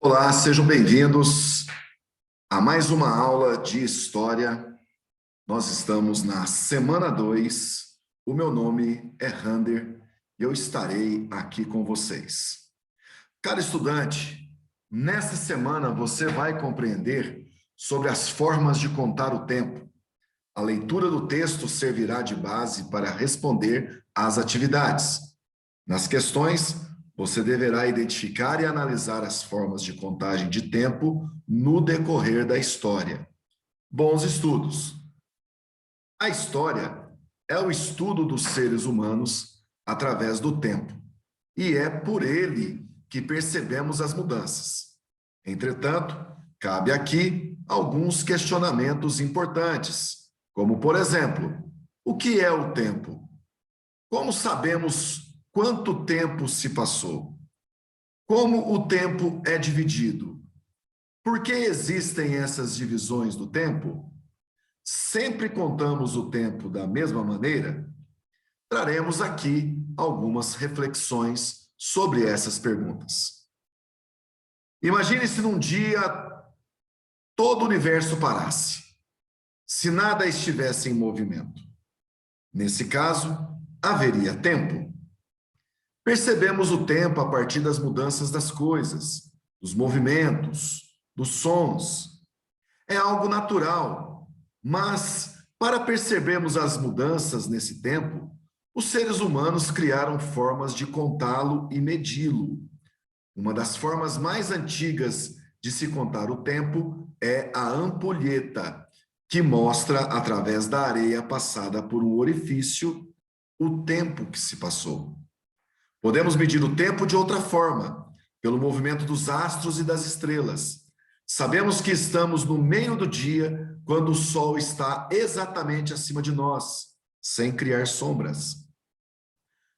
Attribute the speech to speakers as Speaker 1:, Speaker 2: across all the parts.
Speaker 1: Olá, sejam bem-vindos a mais uma aula de História. Nós estamos na semana 2. O meu nome é Rander e eu estarei aqui com vocês. Caro estudante, nesta semana você vai compreender sobre as formas de contar o tempo. A leitura do texto servirá de base para responder às atividades. Nas questões, você deverá identificar e analisar as formas de contagem de tempo no decorrer da história. Bons estudos! A história é o estudo dos seres humanos através do tempo, e é por ele que percebemos as mudanças. Entretanto, cabe aqui alguns questionamentos importantes, como, por exemplo, o que é o tempo? Como sabemos quanto tempo se passou? Como o tempo é dividido? Por que existem essas divisões do tempo? Sempre contamos o tempo da mesma maneira? Traremos aqui algumas reflexões sobre essas perguntas. Imagine se num dia todo o universo parasse, se nada estivesse em movimento. Nesse caso, haveria tempo? Percebemos o tempo a partir das mudanças das coisas, dos movimentos, dos sons. É algo natural, mas para percebermos as mudanças nesse tempo, os seres humanos criaram formas de contá-lo e medi-lo. Uma das formas mais antigas de se contar o tempo é a ampulheta, que mostra, através da areia passada por um orifício, o tempo que se passou. Podemos medir o tempo de outra forma, pelo movimento dos astros e das estrelas. Sabemos que estamos no meio do dia, quando o Sol está exatamente acima de nós, sem criar sombras.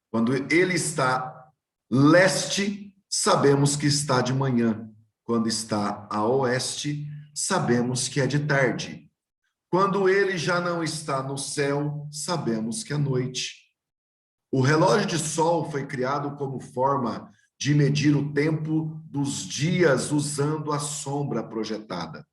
Speaker 1: Quando ele está leste, sabemos que está de manhã. Quando está a oeste, sabemos que é de tarde. Quando ele já não está no céu, sabemos que é noite. O relógio de sol foi criado como forma de medir o tempo dos dias usando a sombra projetada.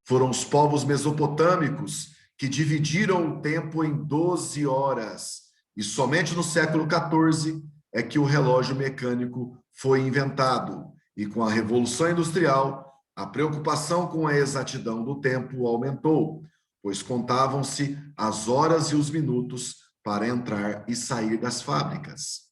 Speaker 1: Foram os povos mesopotâmicos que dividiram o tempo em 12 horas, e somente no século XIV é que o relógio mecânico foi inventado, e com a Revolução Industrial, a preocupação com a exatidão do tempo aumentou, pois contavam-se as horas e os minutos para entrar e sair das fábricas.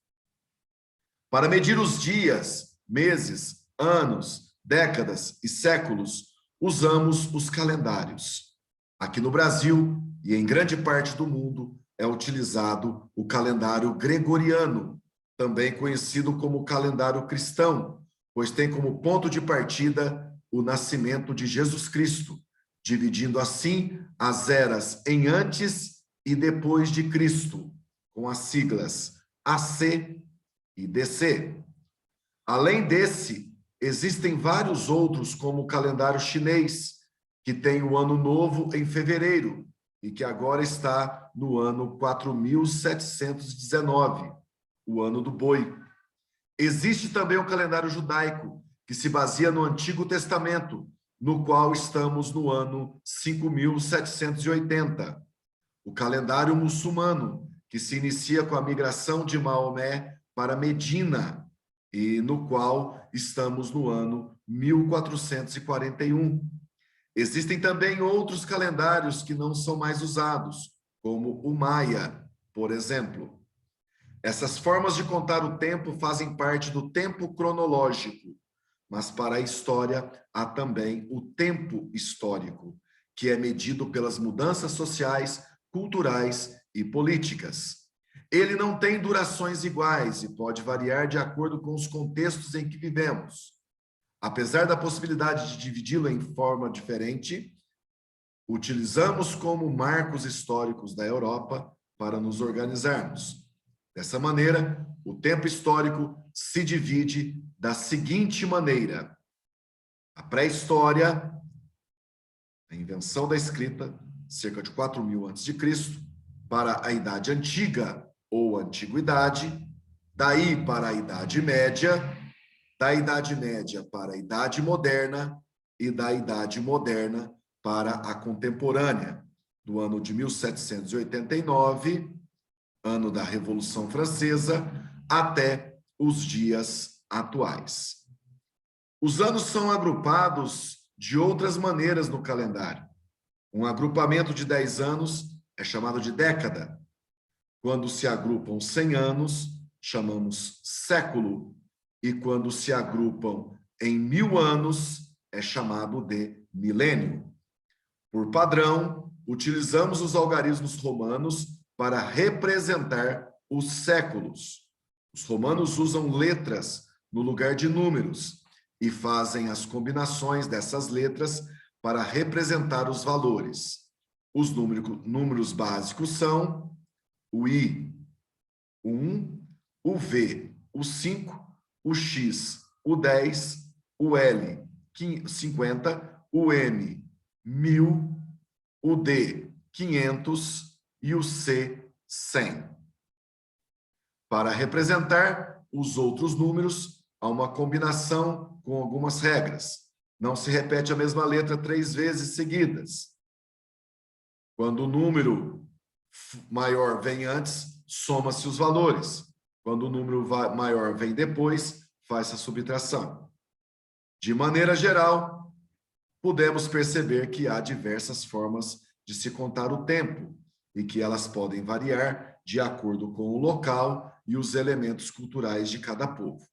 Speaker 1: Para medir os dias, meses, anos, décadas e séculos, usamos os calendários. Aqui no Brasil e em grande parte do mundo é utilizado o calendário gregoriano, também conhecido como calendário cristão, pois tem como ponto de partida o nascimento de Jesus Cristo, dividindo assim as eras em antes e depois de Cristo, com as siglas AC e DC. Além desse, existem vários outros, como o calendário chinês, que tem o Ano Novo em fevereiro e que agora está no ano 4719, o ano do boi. Existe também o calendário judaico, que se baseia no Antigo Testamento, no qual estamos no ano 5780. O calendário muçulmano, que se inicia com a migração de Maomé para Medina, e no qual estamos no ano 1441. Existem também outros calendários que não são mais usados, como o Maia, por exemplo. Essas formas de contar o tempo fazem parte do tempo cronológico, mas para a história há também o tempo histórico, que é medido pelas mudanças sociais, culturais e políticas. Ele não tem durações iguais e pode variar de acordo com os contextos em que vivemos. Apesar da possibilidade de dividi-lo em forma diferente, utilizamos como marcos históricos da Europa para nos organizarmos. Dessa maneira, o tempo histórico se divide da seguinte maneira: a pré-história, a invenção da escrita, cerca de 4.000 a.C., para a Idade Antiga ou Antiguidade, daí para a Idade Média, da Idade Média para a Idade Moderna e da Idade Moderna para a contemporânea, do ano de 1789, ano da Revolução Francesa, até os dias atuais. Os anos são agrupados de outras maneiras no calendário. Um agrupamento de 10 anos é chamado de década. Quando se agrupam 100 anos, chamamos século. E quando se agrupam em 1000 anos, é chamado de milênio. Por padrão, utilizamos os algarismos romanos para representar os séculos. Os romanos usam letras no lugar de números e fazem as combinações dessas letras para representar os valores. Os números básicos são o I, o 1, o V, o 5, o X, o 10, o L, 50, o M, 1000, o D, 500 e o C, 100. Para representar os outros números, há uma combinação com algumas regras. Não se repete a mesma letra 3 vezes seguidas. Quando o número maior vem antes, soma-se os valores. Quando o número maior vem depois, faz a subtração. De maneira geral, podemos perceber que há diversas formas de se contar o tempo e que elas podem variar de acordo com o local e os elementos culturais de cada povo.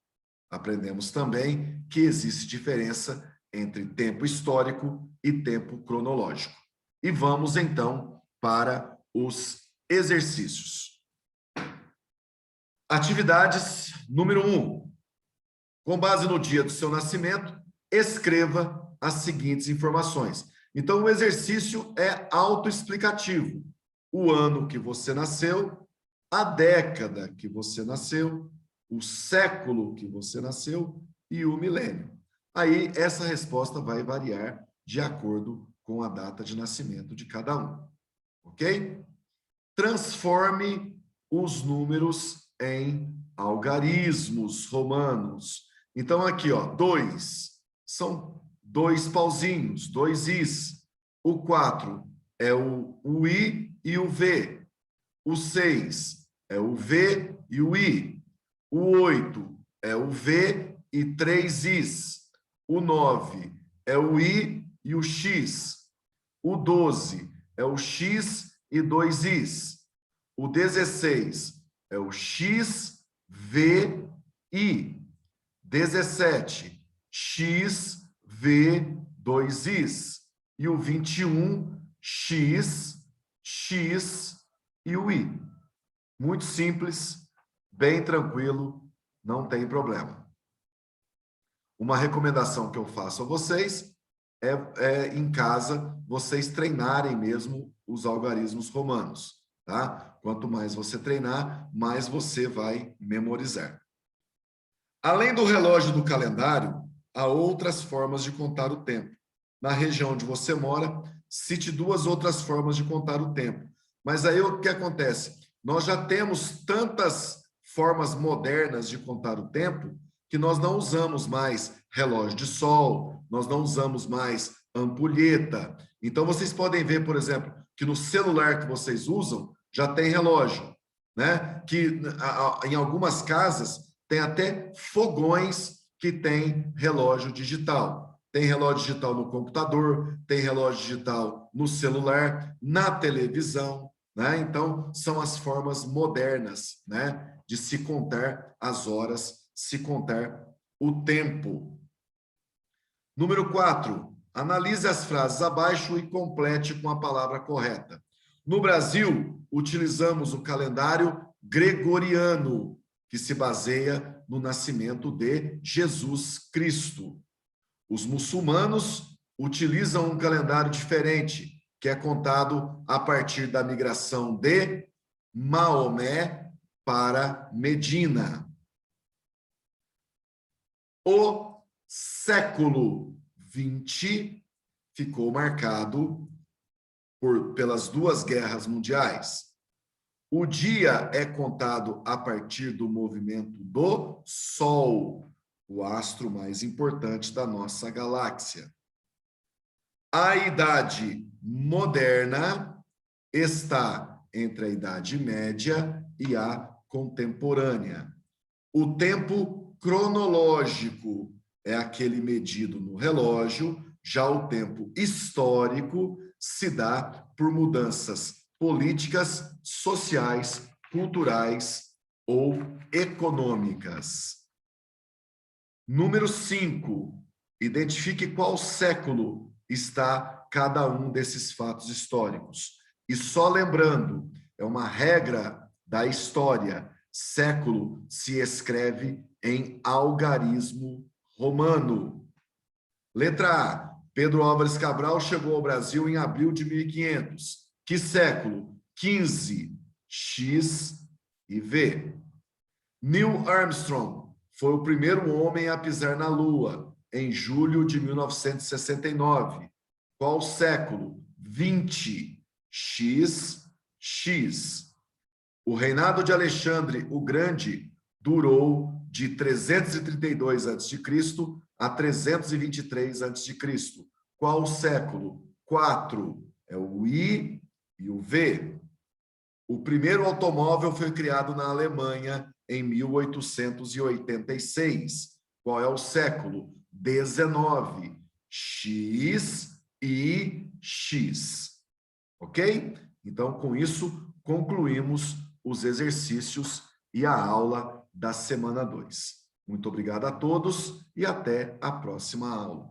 Speaker 1: Aprendemos também que existe diferença entre tempo histórico e tempo cronológico. E vamos, então, para os exercícios. Atividades número 1. Com base no dia do seu nascimento, escreva as seguintes informações. Então, o exercício é autoexplicativo. O ano que você nasceu, a década que você nasceu, o século que você nasceu e o milênio. Aí, essa resposta vai variar de acordo com a data de nascimento de cada um. Ok? Transforme os números em algarismos romanos. Então, aqui, ó, 2 são 2 pauzinhos, 2 Is. O 4 é o I e o V. O 6 é o V e o I. O 8 é o V e 3 Is. O 9 é o I e o X. O 12 é o X e 2 Is. O 16 é o X, V, I. 17, X, V, 2 Is. E o 21, X, X e o I. Muito simples, bem tranquilo, não tem problema. Uma recomendação que eu faço a vocês é em casa, vocês treinarem mesmo os algarismos romanos, tá? Quanto mais você treinar, mais você vai memorizar. Além do relógio do calendário, há outras formas de contar o tempo. Na região onde você mora, cite 2 outras formas de contar o tempo. Mas aí o que acontece? Nós já temos tantas formas modernas de contar o tempo que nós não usamos mais relógio de sol, nós não usamos mais ampulheta. Então, vocês podem ver, por exemplo, que no celular que vocês usam já tem relógio, né? Que em algumas casas tem até fogões que tem relógio digital. Tem relógio digital no computador, tem relógio digital no celular, na televisão, né? Então, são as formas modernas, né, de se contar as horas, se contar o tempo. Número 4, analise as frases abaixo e complete com a palavra correta. No Brasil, utilizamos o calendário gregoriano, que se baseia no nascimento de Jesus Cristo. Os muçulmanos utilizam um calendário diferente, que é contado a partir da migração de Maomé para Medina. O século XX ficou marcado pelas 2 guerras mundiais. O dia é contado a partir do movimento do Sol. o astro mais importante da nossa galáxia. A Idade Moderna está entre a Idade Média e a Contemporânea. O tempo cronológico é aquele medido no relógio, já o tempo histórico se dá por mudanças políticas, sociais, culturais ou econômicas. Número 5. Identifique qual século está cada um desses fatos históricos. E só lembrando, é uma regra da história, século se escreve em algarismo romano. Letra A. Pedro Álvares Cabral chegou ao Brasil em abril de 1500. Que século? 15. X e V. Neil Armstrong foi o primeiro homem a pisar na Lua, em julho de 1969. Qual século? 20. XX. O reinado de Alexandre o Grande durou de 332 a.C. a 323 a.C. Qual século? 4. É o I e o V. O primeiro automóvel foi criado na Alemanha em 1886. Qual é o século? 19. X e X. Ok? Então, com isso, concluímos os exercícios e a aula da semana 2. Muito obrigado a todos e até a próxima aula.